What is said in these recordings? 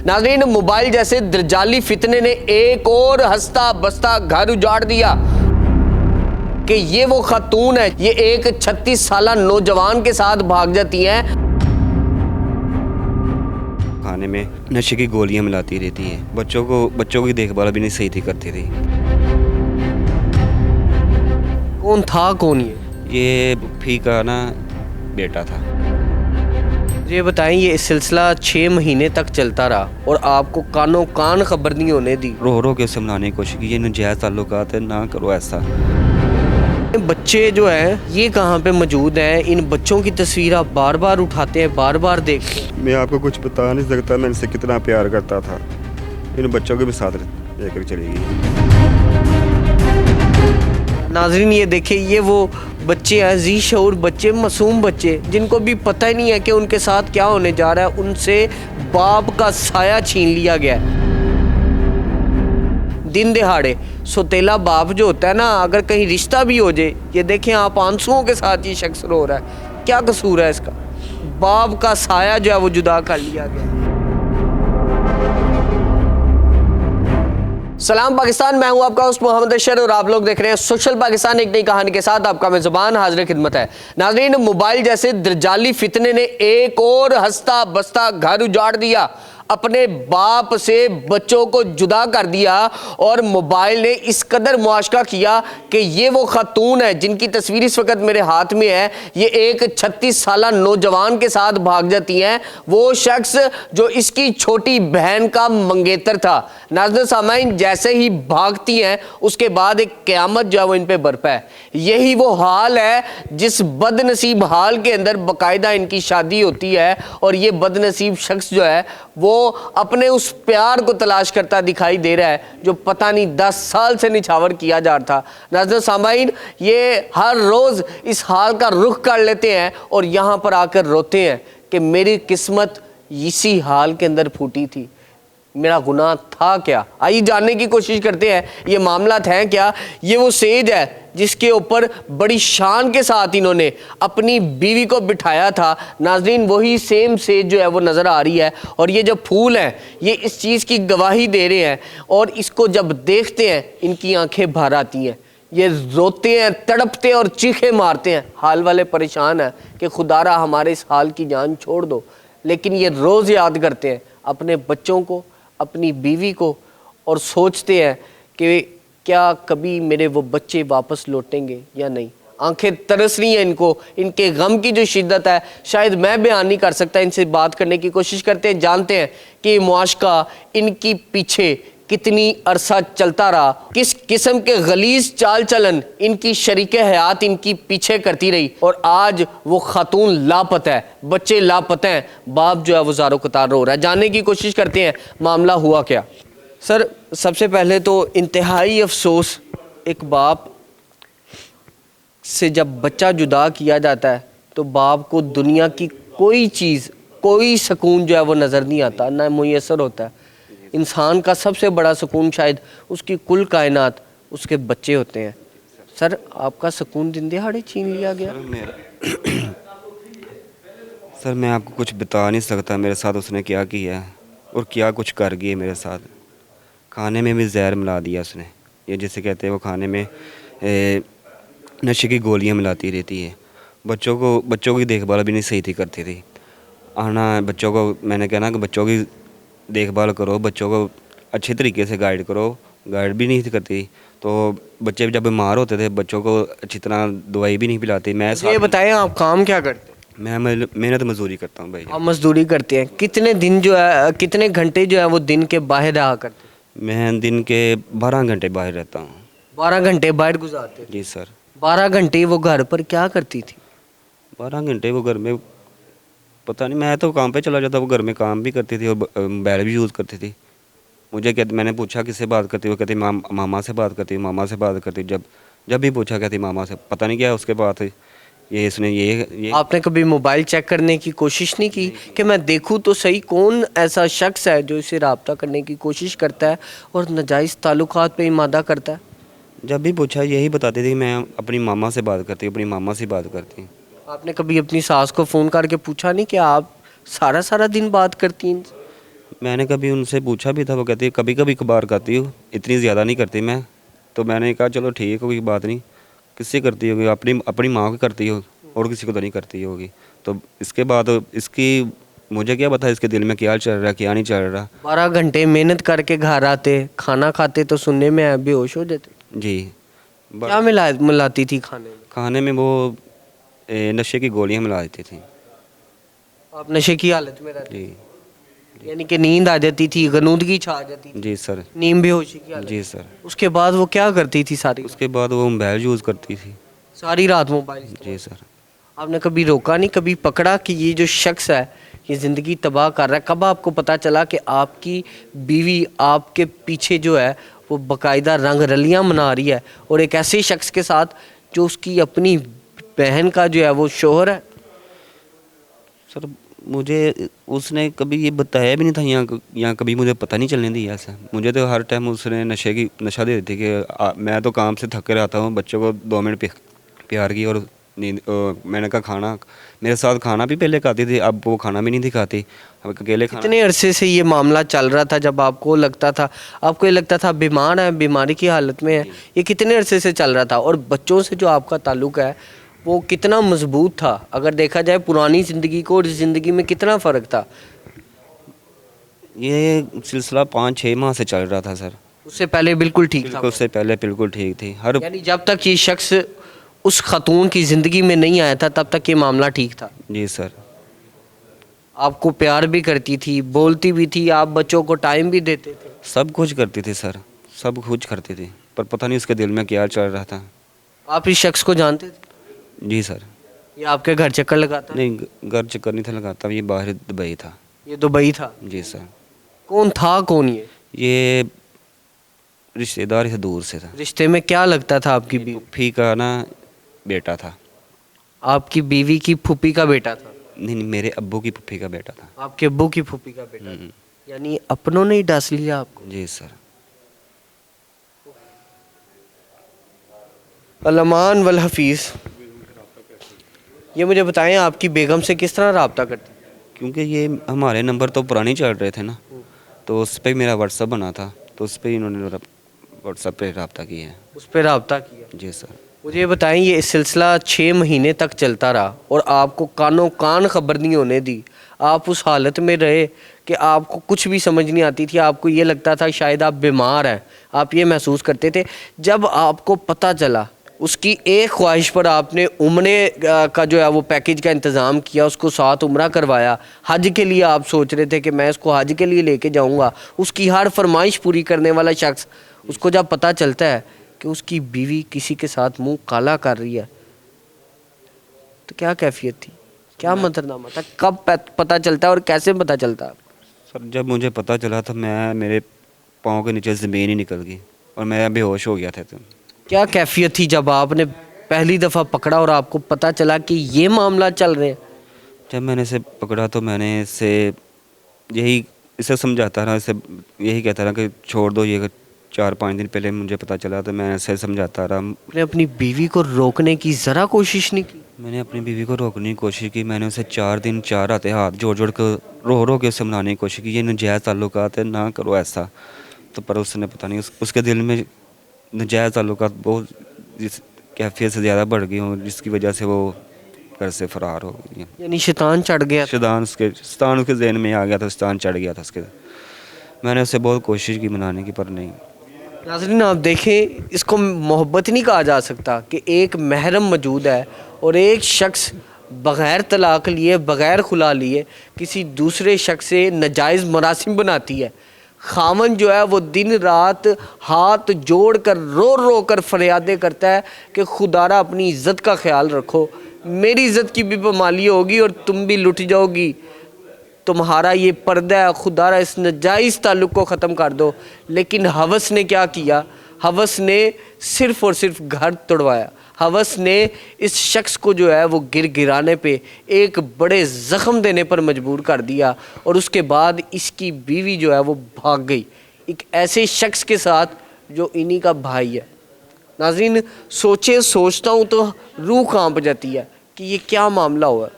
नाज़रीन, मोबाइल जैसे दरजाली फितने ने एक और हंसता बसता घर उजाड़ दिया कि ये वो खातून है, ये एक 36 साला नौजवान के साथ भाग जाती हैं। खाने में नशे की गोलियां मिलाती रहती है, बच्चों की देखभाल भी नहीं सही थी करती थी। कौन था कौन ये फी का ना बेटा था। ये बताएं, ये सिलसिला 6 महीने तक चलता रहा और आपको कानों कान खबर नहीं होने दी? रो रो के उसे मनाने की कोशिश की, ये नजायज़ ताल्लुकात है, ना करो ऐसा। बच्चे जो हैं ये कहाँ पे मौजूद हैं? इन बच्चों की तस्वीर आप बार बार उठाते हैं, बार बार देखते हैं। मैं आपको कुछ बता नहीं सकता मैं इनसे कितना प्यार करता था। इन बच्चों के भी साथ लेकर चली गई। नाजरीन, ये देखिए, ये वो बच्चे हैं, जी शऊर बच्चे, मासूम बच्चे, जिनको भी पता ही नहीं है कि उनके साथ क्या होने जा रहा है। उनसे बाप का साया छीन लिया गया है। दिन दिहाड़े सौतेला बाप जो होता है ना, अगर कहीं रिश्ता भी हो जाए, ये देखें आप, आंसुओं के साथ ये शख्स रो रहा है। क्या कसूर है इसका? बाप का साया जो है वो जुदा कर लिया गया। सलाम पाकिस्तान, मैं हूं आपका होस्ट मोहम्मद अशर और आप लोग देख रहे हैं सोशल पाकिस्तान। एक नई कहानी के साथ आपका मेज़बान हाजिर खिदमत है। नाज़रीन, मोबाइल जैसे दरजाली फितने ने एक और हंसता बसता घर उजाड़ दिया, अपने बाप से बच्चों को जुदा कर दिया और मोबाइल ने इस कदर मुआशका किया कि ये वो खातून है जिनकी तस्वीर इस वक्त मेरे हाथ में है। ये एक 36 साला नौजवान के साथ भाग जाती हैं, वो शख्स जो इसकी छोटी बहन का मंगेतर था। नाज़रीन सामाइन, जैसे ही भागती हैं उसके बाद एक क़यामत जो है वो इन पे बरपा है। यही वो हाल है जिस बदनसीब हाल के अंदर बाकायदा इनकी शादी होती है और ये बदनसीब शख्स जो है वो अपने उस प्यार को तलाश करता दिखाई दे रहा है जो पता नहीं 10 साल से निछावर किया जा रहा था। नाज़रीन सामाइन, ये हर रोज़ इस हाल का रुख कर लेते हैं और यहाँ पर आकर रोते हैं कि मेरी किस्मत इसी हाल के अंदर फूटी थी, मेरा गुनाह था क्या? आइए जानने की कोशिश करते हैं ये मामला है क्या। ये वो सेज है जिसके ऊपर बड़ी शान के साथ इन्होंने अपनी बीवी को बिठाया था। नाजरीन, वही सेम सेज जो है वो नज़र आ रही है और ये जो फूल हैं ये इस चीज़ की गवाही दे रहे हैं और इसको जब देखते हैं इनकी आंखें भर आती हैं। ये रोते हैं, तड़पते और चीखे मारते हैं। हाल वाले परेशान हैं कि खुदारा हमारे इस हाल की जान छोड़ दो, लेकिन ये रोज़ याद करते हैं अपने बच्चों को, अपनी बीवी को और सोचते हैं कि क्या कभी मेरे वो बच्चे वापस लौटेंगे या नहीं। आंखें तरस रही हैं इनको, इनके गम की जो शिद्दत है शायद मैं बयान नहीं कर सकता। इनसे बात करने की कोशिश करते हैं, जानते हैं कि ये मुआशका इनकी पीछे कितनी अरसा चलता रहा, किस किस्म के गलीज चाल चलन इनकी शरीके हयात इनकी पीछे करती रही और आज वो खातून लापता है, बच्चे लापता हैं, बाप जो है वो ज़ारो कतार रो रहा है। जानने की कोशिश करते हैं मामला हुआ क्या। सर, सबसे पहले तो इंतहाई अफसोस, एक बाप से जब बच्चा जुदा किया जाता है तो बाप को दुनिया की कोई चीज़, कोई सुकून जो है वो नज़र नहीं आता, ना मुयसर होता है। इंसान का सबसे बड़ा सुकून शायद उसकी कुल कायनात उसके बच्चे होते हैं। सर, आपका सुकून दिन दिहाड़े छीन लिया गया। सर, मैं आपको कुछ बता नहीं सकता मेरे साथ उसने क्या किया और क्या कुछ कर गई मेरे साथ। खाने में भी जहर मिला दिया उसने, ये जैसे कहते हैं वो खाने में नशे की गोलियां मिलाती रहती है। बच्चों की देखभाल भी नहीं सही थी करती थी। आना बच्चों को, मैंने कहना कि बच्चों की देखभाल करो, बच्चों को अच्छे तरीके से गाइड करो, गाइड भी नहीं करती। तो बच्चे जब बीमार होते थे बच्चों को अच्छी तरह दवाई भी नहीं पिलाती। मैं ये बताएं, आप काम क्या करते हैं? मैं मेहनत मजदूरी करता हूँ भाई। आप मजदूरी करते हैं? कितने दिन जो है, कितने घंटे जो है वो दिन के बाहर रहा करते हैं? मैं दिन के 12 घंटे बाहर रहता हूँ। 12 घंटे बाहर गुजारते हैं? जी सर। 12 घंटे वो घर पर क्या करती थी? 12 घंटे वो घर में पता नहीं, मैं तो काम पे चला जाता, वो घर में काम भी करती थी और मोबाइल भी यूज़ करती थी। मुझे कहते, मैंने पूछा किससे बात करती, वो कहती मामा से बात करती, मामा से बात करती। जब भी पूछा कहती मामा से। पता नहीं क्या उसके बाद ये इसने ये आपने कभी मोबाइल चेक करने की कोशिश नहीं की कि मैं देखूं तो सही कौन ऐसा शख्स है जो इसे रब्ता करने की कोशिश करता है और नाजायज़ ताल्लुकात पे इमादा करता है? जब भी पूछा यही बताती थी मैं अपनी मामा से बात करती, अपनी मामा से बात करती। आपने कभी अपनी सास को फ़ोन करके पूछा नहीं कि आप सारा दिन बात करती हैं? मैंने कभी उनसे पूछा भी था, वो कहती है कभी कभी कभार करती हूँ, इतनी ज़्यादा नहीं करती मैं। तो मैंने कहा चलो ठीक है, कोई बात नहीं, किससे करती होगी, अपनी अपनी माँ को करती हो, और किसी को तो नहीं करती होगी। तो इसके बाद इसकी मुझे क्या पता इसके दिल में क्या चल रहा है क्या नहीं चल रहा। 12 घंटे मेहनत करके घर आते, खाना खाते तो सुनने में आया बेहोश हो जाते। जी। क्या मिलाती थी खाने में? खाने में वो नशे की गोलियां मिला देती थी। आप नशे की हालत में रहते, जी। यानी कि नींद आ जाती थी, गनूदगी छा जाती थी, जी सर। नींद बेहोशी की हालत। जी सर। उसके बाद वो क्या करती थी सारी उसके बाद वो मोबाइल यूज़ करती थी। सारी रात मोबाइल? जी सर। आपने कभी रोका नहीं, कभी पकड़ा कि ये जो शख्स है ये ज़िंदगी तबाह कर रहा है? कब आपको पता चला कि आपकी बीवी आपके पीछे जो है वो बाकायदा रंग रलियां मना रही है, और एक ऐसे शख्स के साथ जो उसकी अपनी बहन का जो है वो शोहर है? सर मुझे उसने कभी ये बताया भी नहीं था, यहाँ कभी मुझे पता नहीं चलने दिया ऐसा। मुझे तो हर टाइम उसने नशा दे देती कि मैं तो काम से थक कर आता हूँ, बच्चों को 2 मिनट प्यार की, और नींद। मैंने कहा खाना, मेरे साथ खाना भी पहले खाती थी, अब वो खाना भी नहीं दिखाती, अब अकेले खाना। कितने अरसे से ये मामला चल रहा था? जब आपको ये लगता था बीमार है, बीमारी की हालत में है, ये कितने अरसे से चल रहा था? और बच्चों से जो आपका ताल्लुक है वो कितना मजबूत था? अगर देखा जाए पुरानी ज़िंदगी को और इस ज़िंदगी में कितना फ़र्क था? ये सिलसिला 5-6 माह से चल रहा था सर। उससे पहले बिल्कुल ठीक था? बिल्कुल, उससे पहले बिल्कुल ठीक थी। हर यानी जब तक ये शख्स उस खातून की ज़िंदगी में नहीं आया था तब तक ये मामला ठीक था? जी सर। आपको प्यार भी करती थी, बोलती भी थी, आप बच्चों को टाइम भी देते थे? सब कुछ करती थी सर, सब कुछ करती थी, पर पता नहीं उसके दिल में क्या चल रहा था। आप इस शख्स को जानते थे? जी सर। ये आपके घर चक्कर लगाता? नहीं, घर चक्कर नहीं था लगाता, ये बाहर दुबई था। ये दुबई था? जी सर। कौन था कौन ये रिश्तेदार से दूर से था। रिश्ते में क्या लगता था? आपकी बीवी? फूफी का ना बेटा था। आपकी बीवी की फूफी का बेटा था? नहीं, मेरे अब्बू की फूफी का बेटा था। आपके अब्बू की फूफी का बेटा? हम्म। यानी अपनों ने ही डस लिया आपको? जी सर। अलमान वल हफीज़, ये मुझे बताएं आपकी बेगम से किस तरह रब्ता करते? क्योंकि ये हमारे नंबर तो पुराने चल रहे थे ना, तो उस पर मेरा व्हाट्सअप बना था, तो उस पर इन्होंने व्हाट्सअप पे रब्ता किया है। उस पर रब्ता किया? जी सर। मुझे ये बताएं, ये सिलसिला 6 महीने तक चलता रहा और आपको कानों कान खबर नहीं होने दी, आप उस हालत में रहे कि आपको कुछ भी समझ नहीं आती थी, आपको ये लगता था शायद आप बीमार हैं, आप ये महसूस करते थे। जब आपको पता चला, उसकी एक ख्वाहिश पर आपने उम्रे का जो है वो पैकेज का इंतज़ाम किया, उसको साथ उम्रा करवाया, हज के लिए आप सोच रहे थे कि मैं इसको हज के लिए लेके जाऊंगा, उसकी हर फरमाइश पूरी करने वाला शख्स, उसको जब पता चलता है कि उसकी बीवी किसी के साथ मुंह काला कर रही है, तो क्या कैफियत थी, क्या मंजरनामा था? कब पता चलता है और कैसे पता चलता है? सर जब मुझे पता चला था, मेरे पाँव के नीचे ज़मीन ही निकल गई और मैं बेहोश हो गया था। तो क्या कैफियत थी जब आपने पहली दफ़ा पकड़ा और आपको पता चला कि ये मामला चल रहे हैं? जब मैंने इसे पकड़ा तो मैंने इसे समझाता रहा, इसे यही कहता रहा कि छोड़ दो ये। 4-5 दिन पहले मुझे पता चला तो मैं इसे समझाता रहा। आपने अपनी बीवी को रोकने की ज़रा कोशिश नहीं की? मैंने अपनी बीवी को रोकने की कोशिश की, मैंने उसे 4 दिन 4 रातें हाथ जोड़ जोड़ कर रो के उसे मनाने की कोशिश की, ये नजायज़ ताल्लुकात है, ना करो ऐसा। तो पर उसने पता नहीं उसके दिल में नजायज़ ताल्लुकात बहुत जिस कैफियत से ज़्यादा बढ़ गई हूँ, जिसकी वजह से वो घर से फरार हो गई। यानी शैतान चढ़ गया? शैतान उसके जहन में आ गया था, शैतान चढ़ गया था उसके। मैंने उसे बहुत कोशिश की मनाने की, पर नहीं। नाज़रीन आप देखें, इसको मोहब्बत नहीं कहा जा सकता कि एक महरम मौजूद है और एक शख्स बग़ैर तलाक लिए, बग़ैर खुला लिए किसी दूसरे शख्स से नाजायज़ मरासिम बनाती है। खामन जो है वो दिन रात हाथ जोड़ कर रो कर फरियादें करता है कि खुदारा अपनी इज़्ज़त का ख्याल रखो, मेरी इज़्ज़त की भी पामाली होगी और तुम भी लुट जाओगी, तुम्हारा ये पर्दा है, खुदारा इस नाजायज़ ताल्लुक़ को ख़त्म कर दो। लेकिन हवस ने क्या किया? हवस ने सिर्फ़ और सिर्फ घर तोड़वाया। हवस ने इस शख्स को जो है वो गिराने पे एक बड़े ज़ख्म देने पर मजबूर कर दिया और उसके बाद इसकी बीवी जो है वो भाग गई एक ऐसे शख्स के साथ जो इन्हीं का भाई है। नाज़रीन सोचता हूँ तो रूह कांप जाती है कि ये क्या मामला हुआ।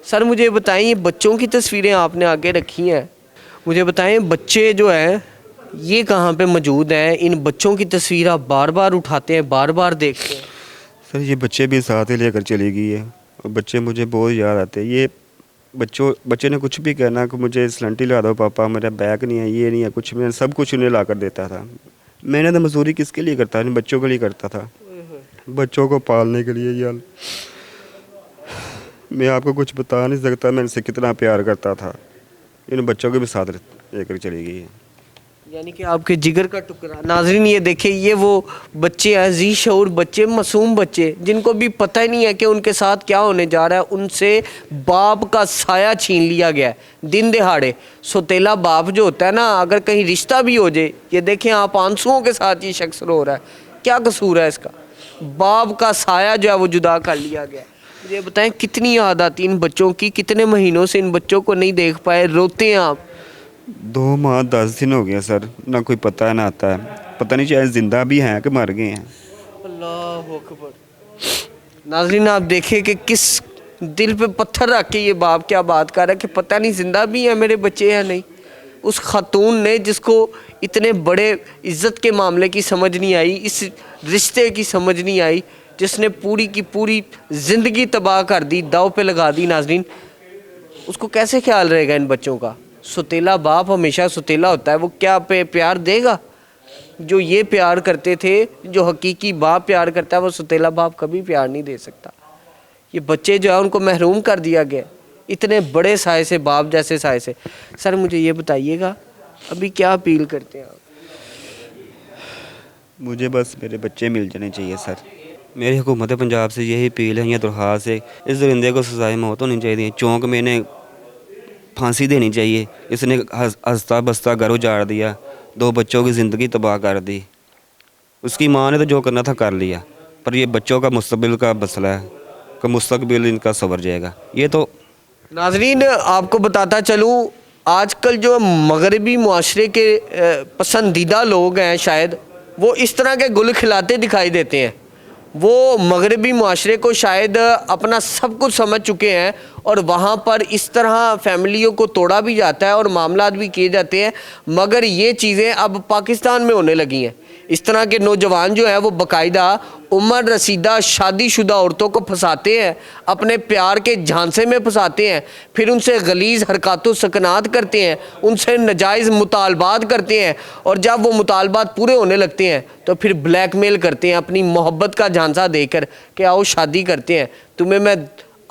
सर मुझे बताएं, ये बच्चों की तस्वीरें आपने आगे रखी हैं, मुझे बताएं, बच्चे जो हैं ये कहाँ पे मौजूद हैं? इन बच्चों की तस्वीर आप बार बार उठाते हैं, बार बार देखते हैं। सर ये बच्चे भी साथ ही लेकर चली गई है और बच्चे मुझे बहुत याद आते हैं। ये बच्चे ने कुछ भी कहना कि मुझे सिलेंटी ला दो पापा, मेरा बैग नहीं है, ये नहीं है, कुछ मैं सब कुछ उन्हें ला कर देता था। मैंने तो मजदूरी किसके लिए करता था? बच्चों के लिए करता था, बच्चों को पालने के लिए। यार मैं आपको कुछ बता नहीं सकता मैं इनसे कितना प्यार करता था। इन बच्चों के भी साथ लेकर चली गई है। यानी कि आपके जिगर का टुकड़ा। नाज़रीन ये देखिए, ये वो बच्चे हैं, जी शऊर बच्चे, मासूम बच्चे, जिनको भी पता ही नहीं है कि उनके साथ क्या होने जा रहा है। उनसे बाप का साया छीन लिया गया है दिन दहाड़े। सौतेला बाप जो होता है ना, अगर कहीं रिश्ता भी हो जाए, ये देखें आप, आंसुओं के साथ ये शख्स रो रहा है। क्या कसूर है इसका? बाप का साया जो है वो जुदा कर लिया गया। मुझे बताएं, कितनी याद आती इन बच्चों की? कितने महीनों से इन बच्चों को नहीं देख पाए, रोते हैं आप? 2 माह 10 दिन हो गया सर, ना कोई पता है ना आता है। पता नहीं शायद जिंदा भी हैं कि मर गए हैं। अल्लाह अकबर। नाज़रीन आप देखें कि किस दिल पे पत्थर रख के ये बाप क्या बात कर रहा है कि पता नहीं जिंदा भी है मेरे बच्चे या नहीं। उस खातून ने, जिसको इतने बड़े इज़्ज़त के मामले की समझ नहीं आई, इस रिश्ते की समझ नहीं आई, जिसने पूरी की पूरी ज़िंदगी तबाह कर दी, दाव पे लगा दी। नाज़रीन उसको कैसे ख्याल रहेगा इन बच्चों का? सौतेला बाप हमेशा सौतेला होता है, वो क्या प्यार देगा? जो ये प्यार करते थे, जो हकीकी बाप प्यार करता है, वो सौतेला बाप कभी प्यार नहीं दे सकता। ये बच्चे जो है उनको महरूम कर दिया गया इतने बड़े साए से, बाप जैसे साए से। सर मुझे ये बताइएगा, अभी क्या अपील करते हैं आप? मुझे बस मेरे बच्चे मिल जाने चाहिए सर। मेरी हुकूमत पंजाब से यही अपील है, या दरख्वास्त है, इस दरिंदे को सजाए मौत होनी चाहिए। चौंक में इन्हें फांसी देनी चाहिए। इसने हंसता बसता घर उजाड़ दिया, 2 बच्चों की ज़िंदगी तबाह कर दी। उसकी माँ ने तो जो करना था कर लिया, पर ये बच्चों का मुस्तकबिल का मसला है कि मुस्तकबिल इनका संवर जाएगा। ये तो नाजरीन आपको बताता चलूँ, आजकल जो मगरबी मुआशरे के पसंदीदा लोग हैं, शायद वो इस तरह के गुल खिलाते दिखाई देते हैं। वो मगरबी मुआशरे को शायद अपना सब कुछ समझ चुके हैं और वहाँ पर इस तरह फैमिलियों को तोड़ा भी जाता है और मामलात भी किए जाते हैं। मगर ये चीज़ें अब पाकिस्तान में होने लगी हैं। इस तरह के नौजवान जो हैं वो बाकायदा उम्र रसीदा शादीशुदा औरतों को फंसाते हैं, अपने प्यार के झांसे में फंसाते हैं, फिर उनसे गलीज़ हरकत सकनात करते हैं, उनसे नाजायज़ मुतालबात करते हैं, और जब वो मुतालबात पूरे होने लगते हैं तो फिर ब्लैकमेल करते हैं अपनी मोहब्बत का झांसा देकर कि आओ शादी करते हैं, तुम्हें मैं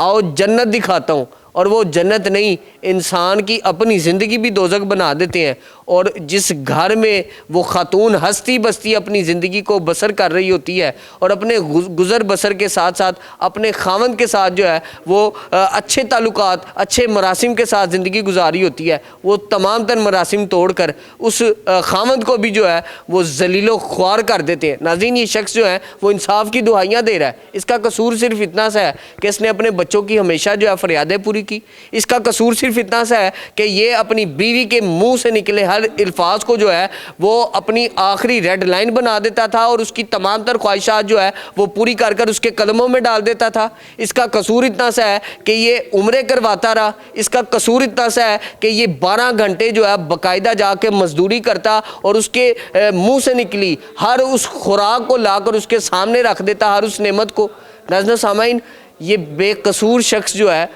आओ जन्नत दिखाता हूँ। और वो जन्नत नहीं, इंसान की अपनी ज़िंदगी भी दोज़ख बना देते हैं। और जिस घर में वो खातून हंसती बसती अपनी ज़िंदगी को बसर कर रही होती है और अपने गुज़र बसर के साथ साथ अपने खावंद के साथ जो है वो अच्छे ताल्लुकात, अच्छे मरासिम के साथ ज़िंदगी गुजारी होती है, वो तमाम तर मरासिम तोड़ कर उस खावंद को भी जो है वो ज़लीलो ख्वार कर देते हैं। नाज़रीन ये शख्स जो है वो इंसाफ की दुहाइयाँ दे रहा है। इसका कसूर सिर्फ इतना सा है कि इसने अपने बच्चों की हमेशा जो है फरियादें पूरी की। इसका कसूर सिर्फ इतना सा है कि ये अपनी बीवी के मुंह से निकले हर अल्फाज को जो है वो अपनी आखिरी रेड लाइन बना देता था और उसकी तमाम तर ख्वाहिशात जो है वो पूरी कर कर उसके कदमों में डाल देता था। इसका कसूर इतना सा है कि ये उम्रे करवाता रहा। इसका कसूर इतना सा है कि ये 12 घंटे जो है बाकायदा जाके मजदूरी करता और उसके मुंह से निकली हर उस खुराक को लाकर उसके सामने रख देता, हर उस नेमत को। नाज़रीन सामाइन, ये बेकसूर शख्स जो है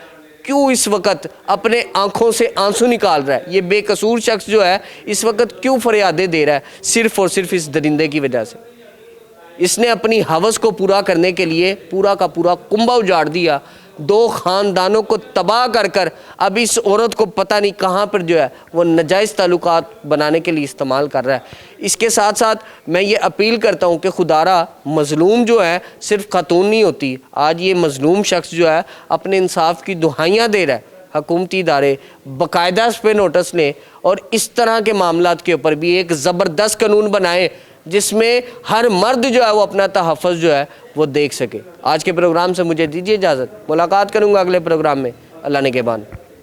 क्यों इस वक्त अपने आंखों से आंसू निकाल रहा है? ये बेकसूर शख्स जो है इस वक्त क्यों फरियादें दे रहा है? सिर्फ और सिर्फ इस दरिंदे की वजह से। इसने अपनी हवस को पूरा करने के लिए पूरा का पूरा कुंभा उजाड़ दिया, 2 ख़ानदानों को तबाह कर कर अब इस औरत को पता नहीं कहाँ पर जो है वो नाजायज़ ताल्लुकात बनाने के लिए इस्तेमाल कर रहा है। इसके साथ साथ मैं ये अपील करता हूँ कि खुदारा मज़लूम जो है सिर्फ खातून नहीं होती। आज ये मज़लूम शख्स जो है अपने इंसाफ की दुहाइयाँ दे रहा है। हुकूमती इदारे बाकायदा इस पर नोटिस लें और इस तरह के मामलात के ऊपर भी एक ज़बरदस्त कानून बनाए जिसमें हर मर्द जो है वो अपना तहफ़्फ़ुज़ जो है वो देख सके। आज के प्रोग्राम से मुझे दीजिए इजाज़त। मुलाकात करूँगा अगले प्रोग्राम में। अल्लाह ने के बान।